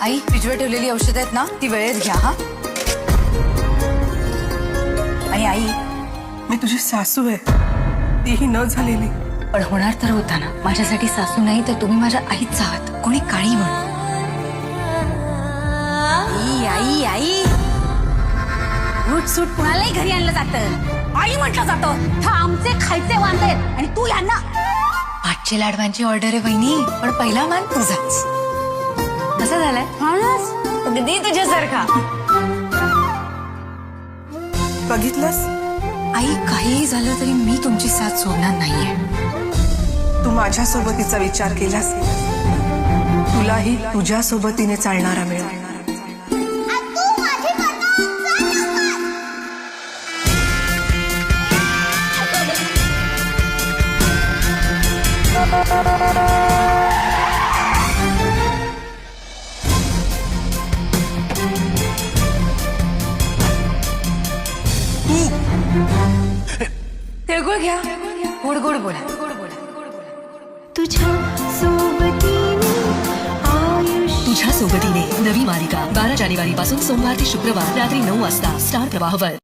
आई फ्रीजवर ठेवलेली औषध आहेत ना ती वेळेत घ्या हा. आणि आई मी तुझी सासू आहे, तीही न झालेली. पण होणार तर होता ना. माझ्यासाठी सासू नाही तर तुम्ही माझ्या आईच आहात, कोणी काळी म्हणून. आई आई आई रूट सूट कुणालाही घरी आणलं जातं, आई म्हटलं जातं. हा आमचे खायचे वांदे आहेत आणि तू यांना. आजची लाडवांची ऑर्डर आहे वहिनी, पण पहिला मान तुझाच. कसं झालंय? अगदी तुझ्यासारखा. बघितलंस, आई काहीही झालं तरी मी तुमची साथ सोडणार नाहीये. तू माझ्या सोबतीचा विचार केलास, तुलाही तुझ्या सोबतीने चालणारा मिळेल. तिळगुळ घ्या, गोड गोड बोला. तुझ्या सोबतीने नवी मालिका 12 जानेवारी पासून सोमवार ते शुक्रवार रात्री 9 वाजता स्टार प्रवाहवर.